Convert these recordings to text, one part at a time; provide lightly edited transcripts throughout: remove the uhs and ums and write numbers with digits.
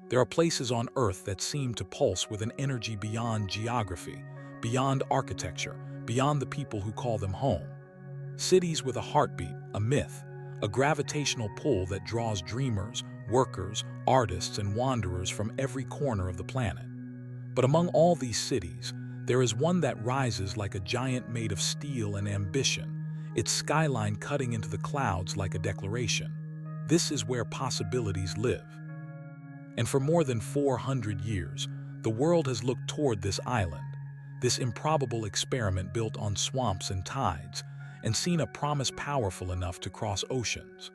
There are places on Earth that seem to pulse with an energy beyond geography, beyond architecture, beyond the people who call them home. Cities with a heartbeat, a myth, a gravitational pull that draws dreamers, workers, artists, and wanderers from every corner of the planet. But among all these cities, there is one that rises like a giant made of steel and ambition, its skyline cutting into the clouds like a declaration. This is where possibilities live. And for more than 400 years, the world has looked toward this island, this improbable experiment built on swamps and tides, and seen a promise powerful enough to cross oceans.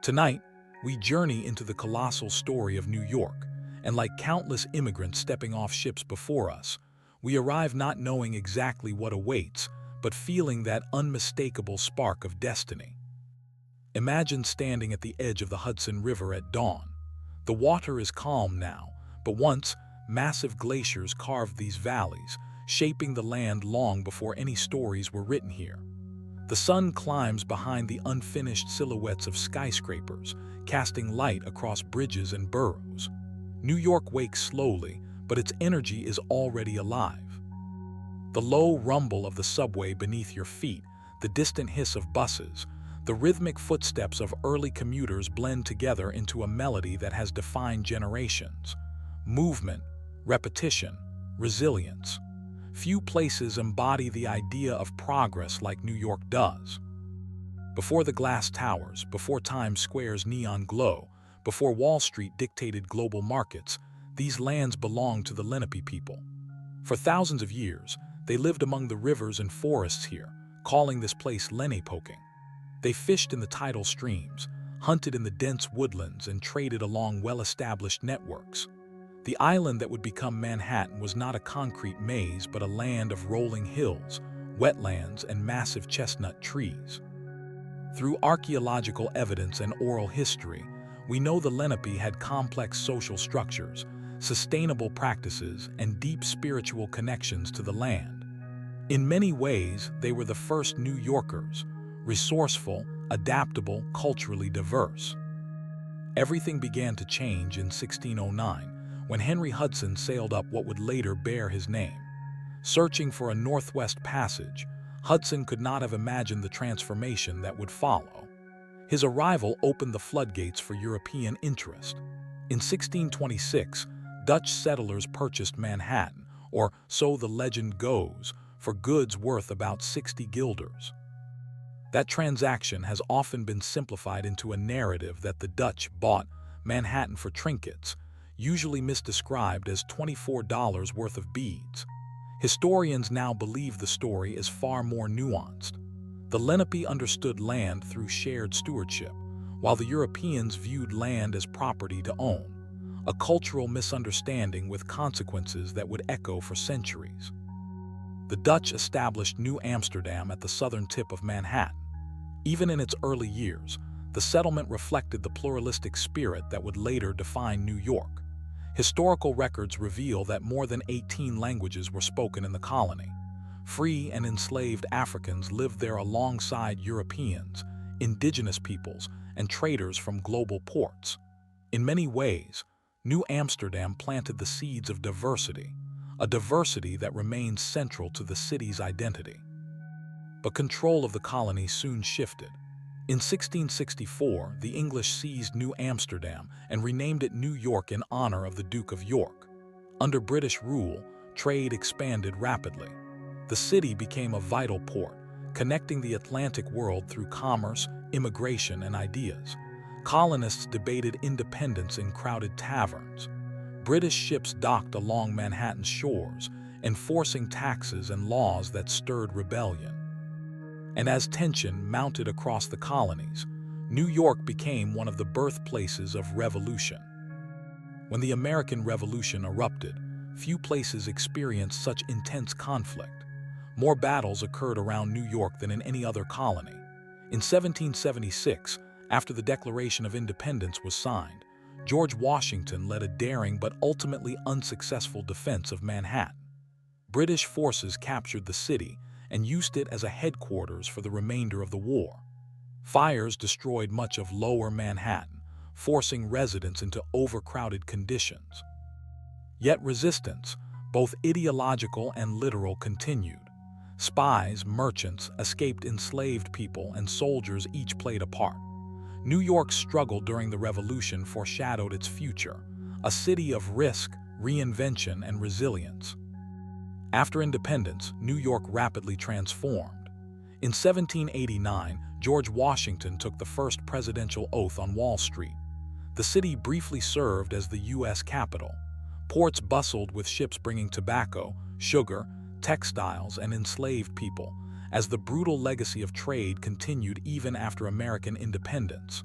Tonight, we journey into the colossal story of New York, and like countless immigrants stepping off ships before us, we arrive not knowing exactly what awaits, but feeling that unmistakable spark of destiny. Imagine standing at the edge of the Hudson River at dawn. The water is calm now, but once, massive glaciers carved these valleys, shaping the land long before any stories were written here. The sun climbs behind the unfinished silhouettes of skyscrapers, casting light across bridges and boroughs. New York wakes slowly, but its energy is already alive. The low rumble of the subway beneath your feet, the distant hiss of buses, the rhythmic footsteps of early commuters blend together into a melody that has defined generations. Movement, repetition, resilience. Few places embody the idea of progress like New York does. Before the glass towers, before Times Square's neon glow, before Wall Street dictated global markets, these lands belonged to the Lenape people. For thousands of years, they lived among the rivers and forests here, calling this place Lenape. They fished in the tidal streams, hunted in the dense woodlands, and traded along well-established networks. The island that would become Manhattan was not a concrete maze, but a land of rolling hills, wetlands, and massive chestnut trees. Through archaeological evidence and oral history, we know the Lenape had complex social structures, sustainable practices, and deep spiritual connections to the land. In many ways, they were the first New Yorkers, resourceful, adaptable, culturally diverse. Everything began to change in 1609, when Henry Hudson sailed up what would later bear his name. Searching for a northwest passage, Hudson could not have imagined the transformation that would follow. His arrival opened the floodgates for European interest. In 1626, Dutch settlers purchased Manhattan, or so the legend goes, for goods worth about 60 guilders. That transaction has often been simplified into a narrative that the Dutch bought Manhattan for trinkets, usually misdescribed as $24 worth of beads. Historians now believe the story is far more nuanced. The Lenape understood land through shared stewardship, while the Europeans viewed land as property to own, a cultural misunderstanding with consequences that would echo for centuries. The Dutch established New Amsterdam at the southern tip of Manhattan. Even in its early years, the settlement reflected the pluralistic spirit that would later define New York. Historical records reveal that more than 18 languages were spoken in the colony. Free and enslaved Africans lived there alongside Europeans, indigenous peoples, and traders from global ports. In many ways, New Amsterdam planted the seeds of diversity, a diversity that remains central to the city's identity. But control of the colony soon shifted. In 1664, the English seized New Amsterdam and renamed it New York in honor of the Duke of York. Under British rule, trade expanded rapidly. The city became a vital port, connecting the Atlantic world through commerce, immigration, and ideas. Colonists debated independence in crowded taverns. British ships docked along Manhattan's shores, enforcing taxes and laws that stirred rebellion. And as tension mounted across the colonies, New York became one of the birthplaces of revolution. When the American Revolution erupted, few places experienced such intense conflict. More battles occurred around New York than in any other colony. In 1776, after the Declaration of Independence was signed, George Washington led a daring but ultimately unsuccessful defense of Manhattan. British forces captured the city and used it as a headquarters for the remainder of the war. Fires destroyed much of lower Manhattan, forcing residents into overcrowded conditions. Yet resistance, both ideological and literal, continued. Spies, merchants, escaped enslaved people, and soldiers each played a part. New York's struggle during the Revolution foreshadowed its future, a city of risk, reinvention, and resilience. After independence, New York rapidly transformed. In 1789, George Washington took the first presidential oath on Wall Street. The city briefly served as the U.S. capital. Ports bustled with ships bringing tobacco, sugar, textiles, and enslaved people, as the brutal legacy of trade continued even after American independence.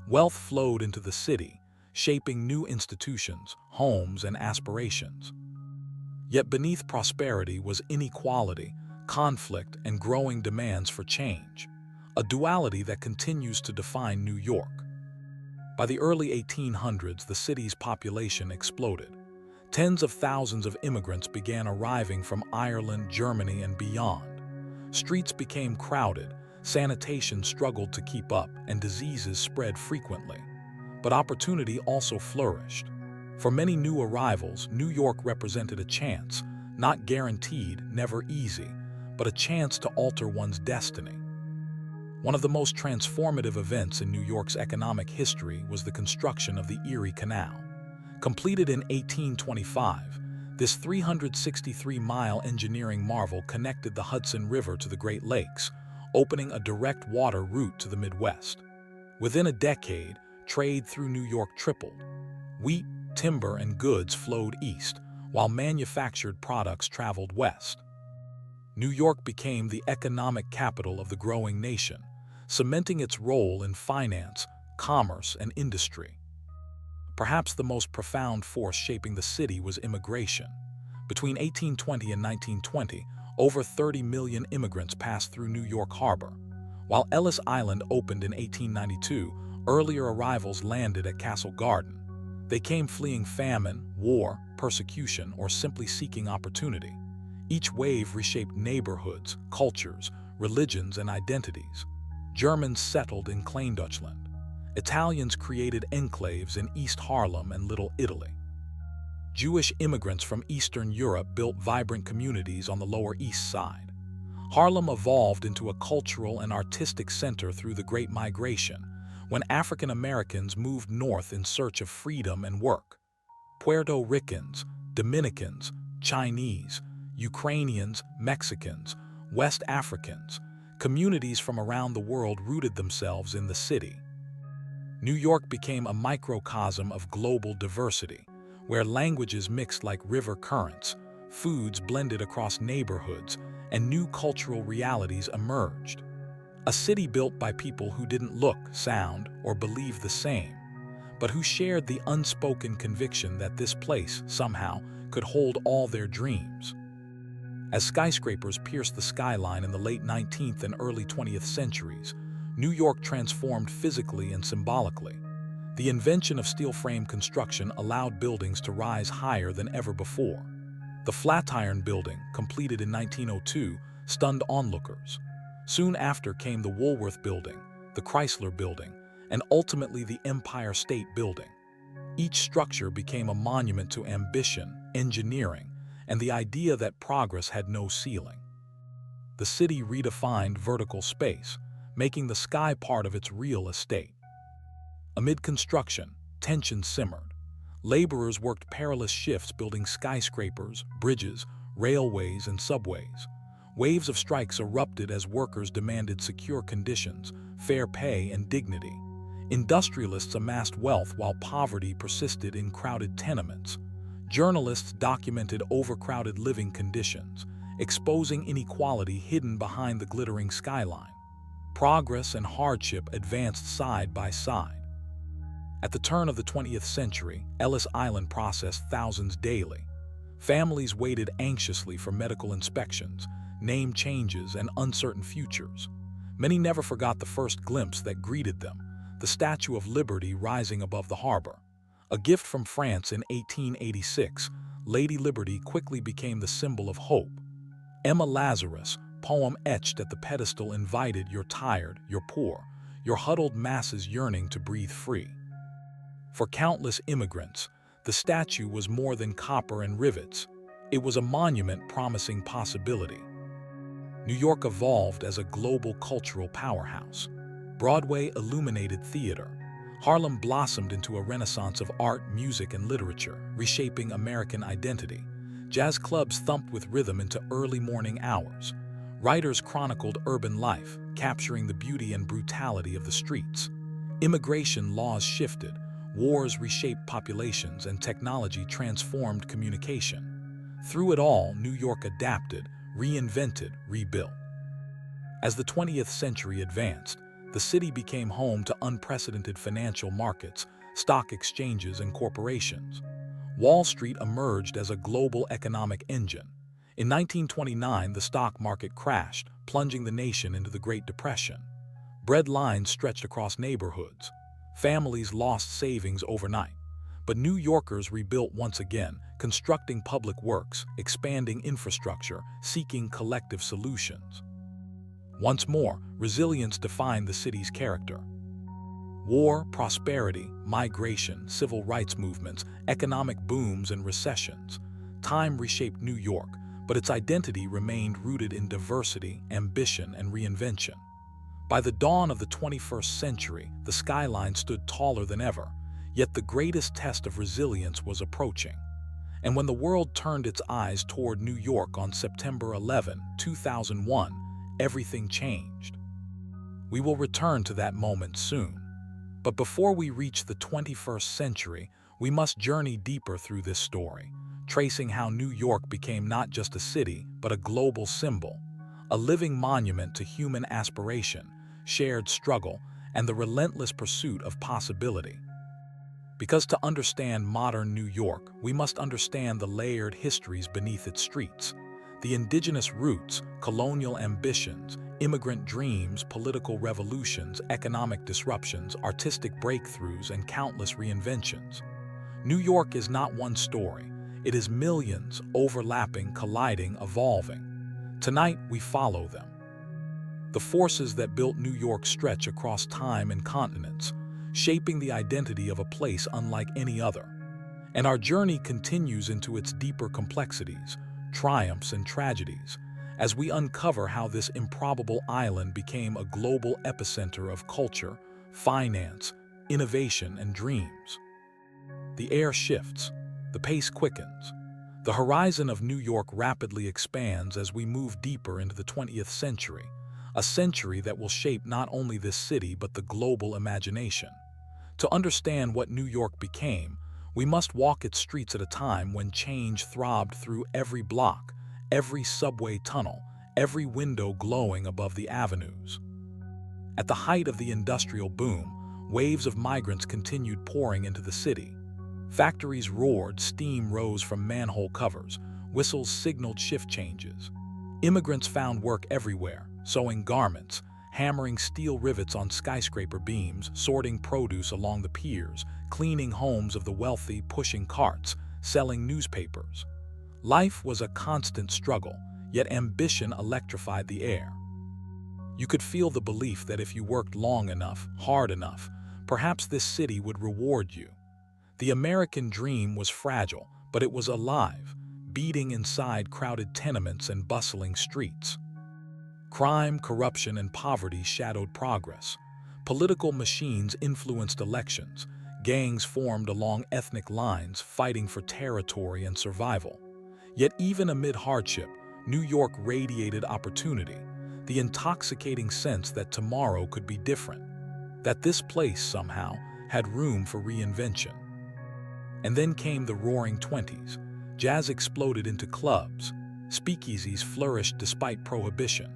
Wealth flowed into the city, shaping new institutions, homes, and aspirations. Yet beneath prosperity was inequality, conflict, and growing demands for change, a duality that continues to define New York. By the early 1800s, the city's population exploded. Tens of thousands of immigrants began arriving from Ireland, Germany, and beyond. Streets became crowded, sanitation struggled to keep up, and diseases spread frequently. But opportunity also flourished. For many new arrivals, New York represented a chance, not guaranteed, never easy, but a chance to alter one's destiny. One of the most transformative events in New York's economic history was the construction of the Erie Canal. Completed in 1825, this 363-mile engineering marvel connected the Hudson River to the Great Lakes, opening a direct water route to the Midwest. Within a decade, trade through New York tripled. Wheat, timber, and goods flowed east, while manufactured products traveled west. New York became the economic capital of the growing nation, cementing its role in finance, commerce, and industry. Perhaps the most profound force shaping the city was immigration. Between 1820 and 1920, over 30 million immigrants passed through New York Harbor. While Ellis Island opened in 1892, earlier arrivals landed at Castle Garden. They came fleeing famine, war, persecution, or simply seeking opportunity. Each wave reshaped neighborhoods, cultures, religions, and identities. Germans settled in Kleindeutschland. Italians created enclaves in East Harlem and Little Italy. Jewish immigrants from Eastern Europe built vibrant communities on the Lower East Side. Harlem evolved into a cultural and artistic center through the Great Migration, when African Americans moved north in search of freedom and work. Puerto Ricans, Dominicans, Chinese, Ukrainians, Mexicans, West Africans, communities from around the world rooted themselves in the city. New York became a microcosm of global diversity, where languages mixed like river currents, foods blended across neighborhoods, and new cultural realities emerged. A city built by people who didn't look, sound, or believe the same, but who shared the unspoken conviction that this place, somehow, could hold all their dreams. As skyscrapers pierced the skyline in the late 19th and early 20th centuries, New York transformed physically and symbolically. The invention of steel frame construction allowed buildings to rise higher than ever before. The Flatiron Building, completed in 1902, stunned onlookers. Soon after came the Woolworth Building, the Chrysler Building, and ultimately the Empire State Building. Each structure became a monument to ambition, engineering, and the idea that progress had no ceiling. The city redefined vertical space, making the sky part of its real estate. Amid construction, tension simmered. Laborers worked perilous shifts building skyscrapers, bridges, railways, and subways. Waves of strikes erupted as workers demanded secure conditions, fair pay, and dignity. Industrialists amassed wealth while poverty persisted in crowded tenements. Journalists documented overcrowded living conditions, exposing inequality hidden behind the glittering skyline. Progress and hardship advanced side by side. At the turn of the 20th century, Ellis Island processed thousands daily. Families waited anxiously for medical inspections, name changes, and uncertain futures. Many never forgot the first glimpse that greeted them, the Statue of Liberty rising above the harbor. A gift from France in 1886, Lady Liberty quickly became the symbol of hope. Emma Lazarus' poem etched at the pedestal invited "You're tired, you're poor, your huddled masses yearning to breathe free." For countless immigrants, the statue was more than copper and rivets. It was a monument promising possibility. New York evolved as a global cultural powerhouse. Broadway illuminated theater. Harlem blossomed into a renaissance of art, music, and literature, reshaping American identity. Jazz clubs thumped with rhythm into early morning hours. Writers chronicled urban life, capturing the beauty and brutality of the streets. Immigration laws shifted, wars reshaped populations, and technology transformed communication. Through it all, New York adapted, reinvented, rebuilt. As the 20th century advanced, the city became home to unprecedented financial markets, stock exchanges, and corporations. Wall Street emerged as a global economic engine. In 1929, the stock market crashed, plunging the nation into the Great Depression. Bread lines stretched across neighborhoods. Families lost savings overnight. But New Yorkers rebuilt once again, constructing public works, expanding infrastructure, seeking collective solutions. Once more, resilience defined the city's character. War, prosperity, migration, civil rights movements, economic booms, and recessions. Time reshaped New York, but its identity remained rooted in diversity, ambition, and reinvention. By the dawn of the 21st century, the skyline stood taller than ever, yet the greatest test of resilience was approaching. And when the world turned its eyes toward New York on September 11, 2001, everything changed. We will return to that moment soon. But before we reach the 21st century, we must journey deeper through this story, tracing how New York became not just a city, but a global symbol, a living monument to human aspiration, shared struggle, and the relentless pursuit of possibility. Because to understand modern New York, we must understand the layered histories beneath its streets. The indigenous roots, colonial ambitions, immigrant dreams, political revolutions, economic disruptions, artistic breakthroughs, and countless reinventions. New York is not one story. It is millions, overlapping, colliding, evolving. Tonight, we follow them. The forces that built New York stretch across time and continents, shaping the identity of a place unlike any other. And our journey continues into its deeper complexities, triumphs, and tragedies, as we uncover how this improbable island became a global epicenter of culture, finance, innovation, and dreams. The air shifts, the pace quickens. The horizon of New York rapidly expands as we move deeper into the 20th century, a century that will shape not only this city but the global imagination. To understand what New York became, we must walk its streets at a time when change throbbed through every block, every subway tunnel, every window glowing above the avenues. At the height of the industrial boom, waves of migrants continued pouring into the city. Factories roared, steam rose from manhole covers, whistles signaled shift changes. Immigrants found work everywhere, sewing garments, hammering steel rivets on skyscraper beams, sorting produce along the piers, cleaning homes of the wealthy, pushing carts, selling newspapers. Life was a constant struggle, yet ambition electrified the air. You could feel the belief that if you worked long enough, hard enough, perhaps this city would reward you. The American dream was fragile, but it was alive, beating inside crowded tenements and bustling streets. Crime, corruption, and poverty shadowed progress. Political machines influenced elections. Gangs formed along ethnic lines, fighting for territory and survival. Yet even amid hardship, New York radiated opportunity, the intoxicating sense that tomorrow could be different, that this place somehow had room for reinvention. And then came the Roaring '20s. Jazz exploded into clubs. Speakeasies flourished despite prohibition.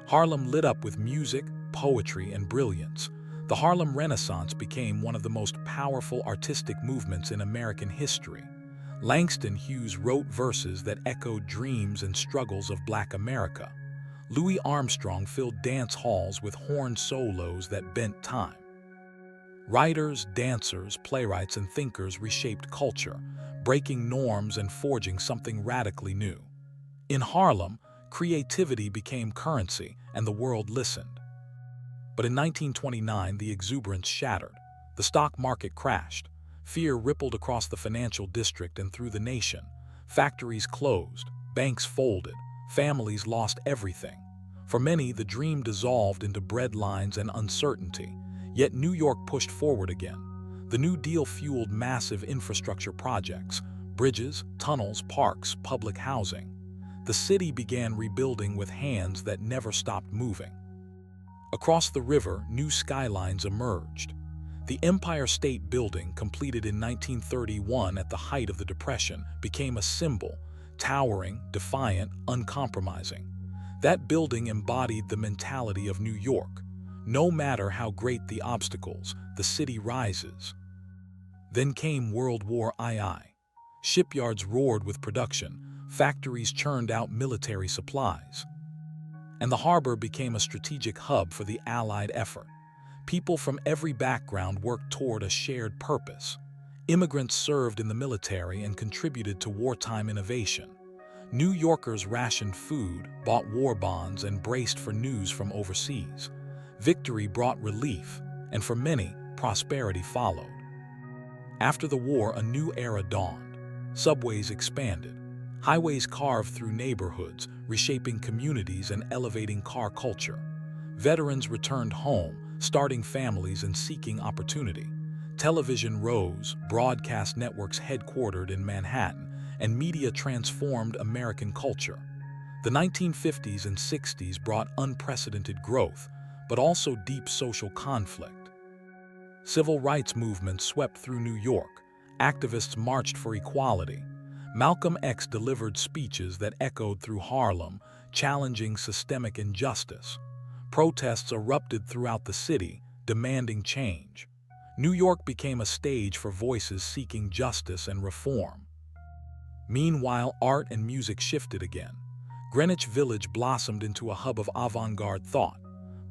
Harlem lit up with music, poetry, and brilliance. The Harlem Renaissance became one of the most powerful artistic movements in American history. Langston Hughes wrote verses that echoed dreams and struggles of Black America. Louis Armstrong filled dance halls with horn solos that bent time. Writers, dancers, playwrights, and thinkers reshaped culture, breaking norms and forging something radically new. In Harlem, creativity became currency, and the world listened. But in 1929, the exuberance shattered. The stock market crashed. Fear rippled across the financial district and through the nation. Factories closed, banks folded, families lost everything. For many, the dream dissolved into breadlines and uncertainty. Yet New York pushed forward again. The New Deal fueled massive infrastructure projects: bridges, tunnels, parks, public housing. The city began rebuilding with hands that never stopped moving. Across the river, new skylines emerged. The Empire State Building, completed in 1931 at the height of the Depression, became a symbol: towering, defiant, uncompromising. That building embodied the mentality of New York. No matter how great the obstacles, the city rises. Then came World War II. Shipyards roared with production, factories churned out military supplies, and the harbor became a strategic hub for the Allied effort. People from every background worked toward a shared purpose. Immigrants served in the military and contributed to wartime innovation. New Yorkers rationed food, bought war bonds, and braced for news from overseas. Victory brought relief, and for many, prosperity followed. After the war, a new era dawned. Subways expanded. Highways carved through neighborhoods, reshaping communities and elevating car culture. Veterans returned home, starting families and seeking opportunity. Television rose, broadcast networks headquartered in Manhattan, and media transformed American culture. The 1950s and 60s brought unprecedented growth, but also deep social conflict. Civil rights movements swept through New York. Activists marched for equality. Malcolm X delivered speeches that echoed through Harlem, challenging systemic injustice. Protests erupted throughout the city, demanding change. New York became a stage for voices seeking justice and reform. Meanwhile, art and music shifted again. Greenwich Village blossomed into a hub of avant-garde thought.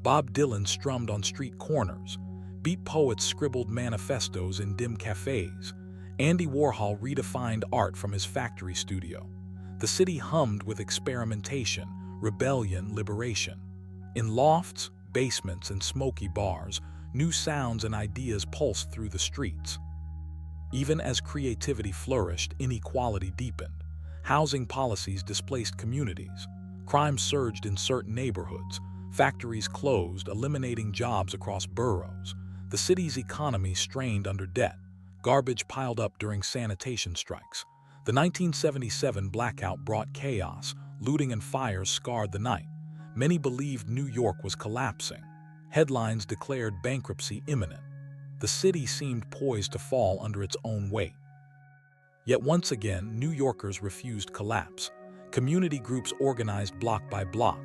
Bob Dylan strummed on street corners. Beat poets scribbled manifestos in dim cafes. Andy Warhol redefined art from his factory studio. The city hummed with experimentation, rebellion, liberation. In lofts, basements, and smoky bars, new sounds and ideas pulsed through the streets. Even as creativity flourished, inequality deepened. Housing policies displaced communities. Crime surged in certain neighborhoods. Factories closed, eliminating jobs across boroughs. The city's economy strained under debt. Garbage piled up during sanitation strikes. The 1977 blackout brought chaos. Looting and fires scarred the night. Many believed New York was collapsing. Headlines declared bankruptcy imminent. The city seemed poised to fall under its own weight. Yet once again, New Yorkers refused collapse. Community groups organized block by block.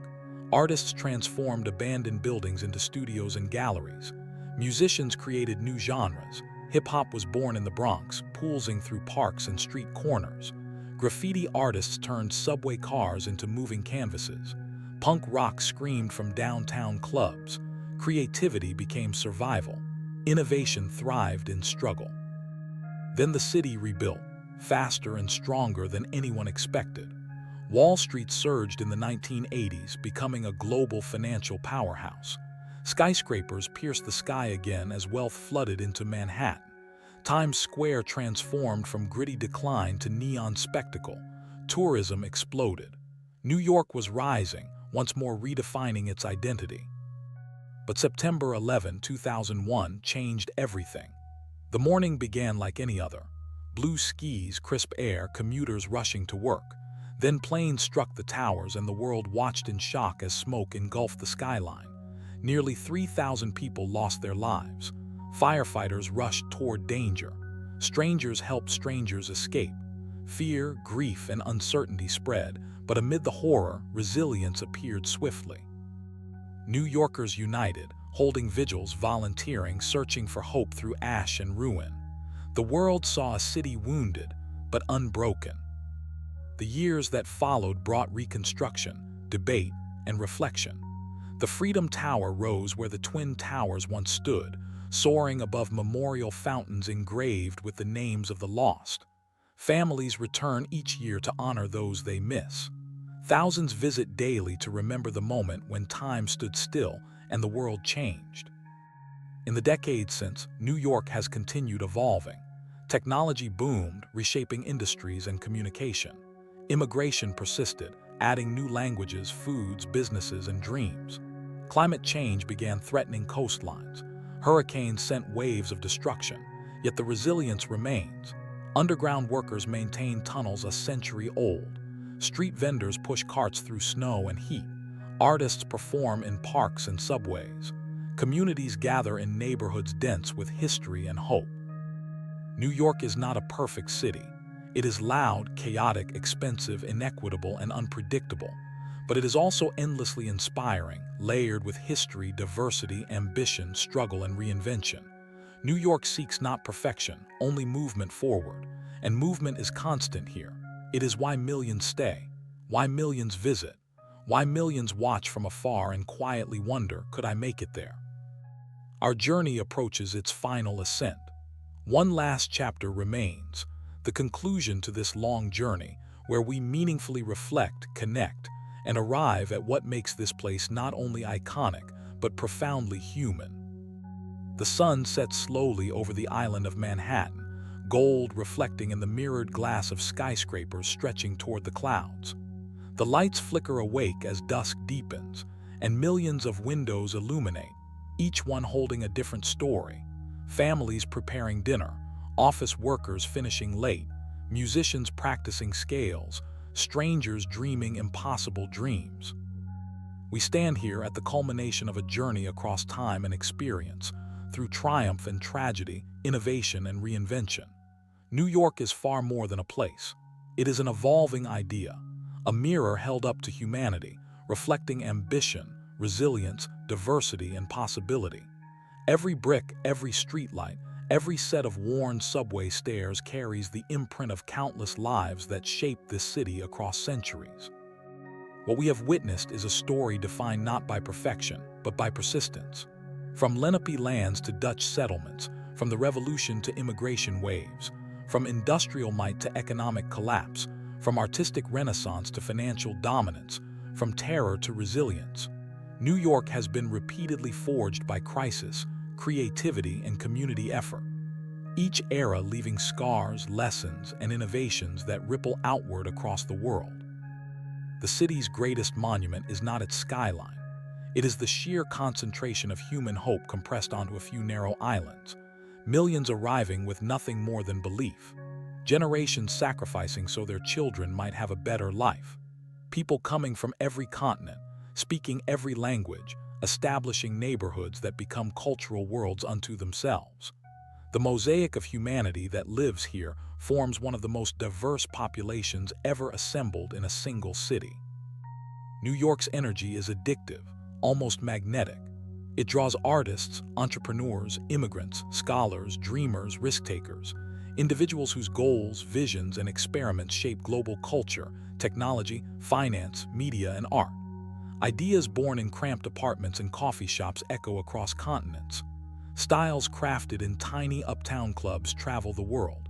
Artists transformed abandoned buildings into studios and galleries. Musicians created new genres. Hip-hop was born in the Bronx, pulsing through parks and street corners. Graffiti artists turned subway cars into moving canvases. Punk rock screamed from downtown clubs. Creativity became survival. Innovation thrived in struggle. Then the city rebuilt, faster and stronger than anyone expected. Wall Street surged in the 1980s, becoming a global financial powerhouse. Skyscrapers pierced the sky again as wealth flooded into Manhattan. Times Square transformed from gritty decline to neon spectacle. Tourism exploded. New York was rising, once more redefining its identity. But September 11, 2001 changed everything. The morning began like any other. Blue skies, crisp air, commuters rushing to work. Then planes struck the towers and the world watched in shock as smoke engulfed the skyline. Nearly 3,000 people lost their lives. Firefighters rushed toward danger. Strangers helped strangers escape. Fear, grief, and uncertainty spread, but amid the horror, resilience appeared swiftly. New Yorkers united, holding vigils, volunteering, searching for hope through ash and ruin. The world saw a city wounded, but unbroken. The years that followed brought reconstruction, debate, and reflection. The Freedom Tower rose where the Twin Towers once stood, soaring above memorial fountains engraved with the names of the lost. Families return each year to honor those they miss. Thousands visit daily to remember the moment when time stood still and the world changed. In the decades since, New York has continued evolving. Technology boomed, reshaping industries and communication. Immigration persisted, adding new languages, foods, businesses, and dreams. Climate change began threatening coastlines. Hurricanes sent waves of destruction, yet the resilience remains. Underground workers maintain tunnels a century old. Street vendors push carts through snow and heat. Artists perform in parks and subways. Communities gather in neighborhoods dense with history and hope. New York is not a perfect city. It is loud, chaotic, expensive, inequitable, and unpredictable. But it is also endlessly inspiring, layered with history, diversity, ambition, struggle, and reinvention. New York seeks not perfection, only movement forward. And movement is constant here. It is why millions stay, why millions visit, why millions watch from afar and quietly wonder, could I make it there? Our journey approaches its final ascent. One last chapter remains, the conclusion to this long journey, where we meaningfully reflect, connect, and arrive at what makes this place not only iconic, but profoundly human. The sun sets slowly over the island of Manhattan, gold reflecting in the mirrored glass of skyscrapers stretching toward the clouds. The lights flicker awake as dusk deepens, and millions of windows illuminate, each one holding a different story. Families preparing dinner, office workers finishing late, musicians practicing scales, strangers dreaming impossible dreams. We stand here at the culmination of a journey across time and experience, through triumph and tragedy, innovation and reinvention. New York is far more than a place. It is an evolving idea, a mirror held up to humanity, reflecting ambition, resilience, diversity, and possibility. Every brick, every streetlight, every set of worn subway stairs carries the imprint of countless lives that shaped this city across centuries. What we have witnessed is a story defined not by perfection, but by persistence. From Lenape lands to Dutch settlements, from the revolution to immigration waves, from industrial might to economic collapse, from artistic renaissance to financial dominance, from terror to resilience, New York has been repeatedly forged by crisis, creativity, and community effort. Each era leaving scars, lessons, and innovations that ripple outward across the world. The city's greatest monument is not its skyline. It is the sheer concentration of human hope compressed onto a few narrow islands, millions arriving with nothing more than belief, generations sacrificing so their children might have a better life, people coming from every continent, speaking every language, establishing neighborhoods that become cultural worlds unto themselves. The mosaic of humanity that lives here forms one of the most diverse populations ever assembled in a single city. New York's energy is addictive, almost magnetic. It draws artists, entrepreneurs, immigrants, scholars, dreamers, risk-takers, individuals whose goals, visions, and experiments shape global culture, technology, finance, media, and art. Ideas born in cramped apartments and coffee shops echo across continents. Styles crafted in tiny uptown clubs travel the world.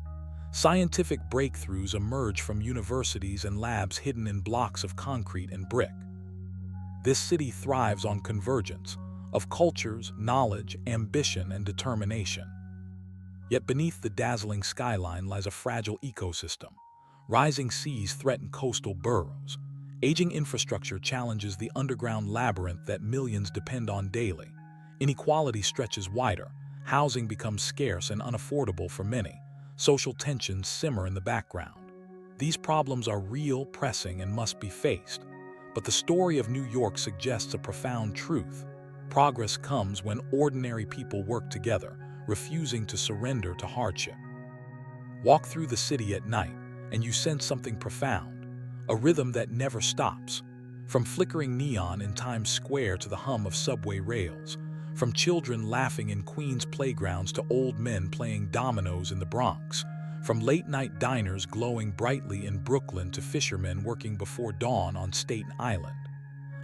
Scientific breakthroughs emerge from universities and labs hidden in blocks of concrete and brick. This city thrives on convergence of cultures, knowledge, ambition, and determination. Yet beneath the dazzling skyline lies a fragile ecosystem. Rising seas threaten coastal boroughs. Aging infrastructure challenges the underground labyrinth that millions depend on daily. Inequality stretches wider. Housing becomes scarce and unaffordable for many. Social tensions simmer in the background. These problems are real, pressing, and must be faced. But the story of New York suggests a profound truth. Progress comes when ordinary people work together, refusing to surrender to hardship. Walk through the city at night, and you sense something profound. A rhythm that never stops. From flickering neon in Times Square to the hum of subway rails. From children laughing in Queens playgrounds to old men playing dominoes in the Bronx. From late-night diners glowing brightly in Brooklyn to fishermen working before dawn on Staten Island.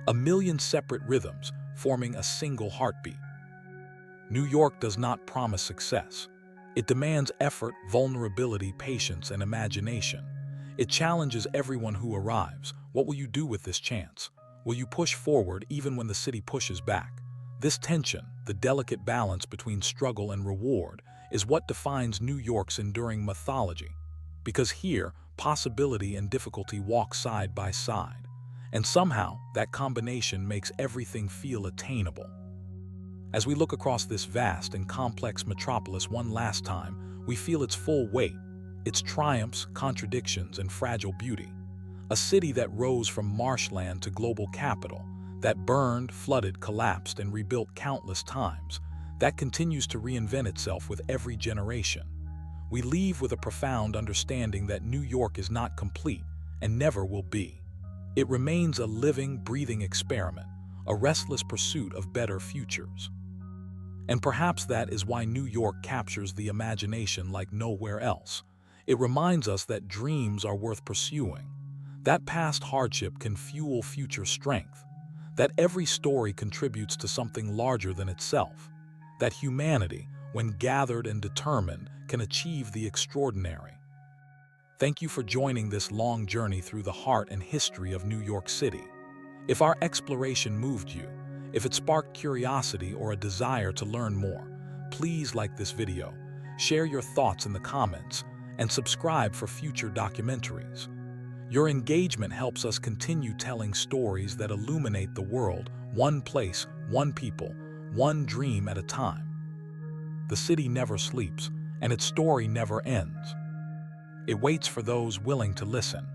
A million separate rhythms forming a single heartbeat. New York does not promise success. It demands effort, vulnerability, patience, and imagination. It challenges everyone who arrives. What will you do with this chance? Will you push forward even when the city pushes back? This tension, the delicate balance between struggle and reward, is what defines New York's enduring mythology. Because here, possibility and difficulty walk side by side, and somehow that combination makes everything feel attainable. As we look across this vast and complex metropolis one last time, we feel its full weight, its triumphs, contradictions, and fragile beauty. A city that rose from marshland to global capital, that burned, flooded, collapsed, and rebuilt countless times, that continues to reinvent itself with every generation. We leave with a profound understanding that New York is not complete and never will be. It remains a living, breathing experiment, a restless pursuit of better futures. And perhaps that is why New York captures the imagination like nowhere else. It reminds us that dreams are worth pursuing, that past hardship can fuel future strength, that every story contributes to something larger than itself, that humanity, when gathered and determined, can achieve the extraordinary. Thank you for joining this long journey through the heart and history of New York City. If our exploration moved you, if it sparked curiosity or a desire to learn more, please like this video, share your thoughts in the comments, and subscribe for future documentaries. Your engagement helps us continue telling stories that illuminate the world, one place, one people, one dream at a time. The city never sleeps, and its story never ends. It waits for those willing to listen.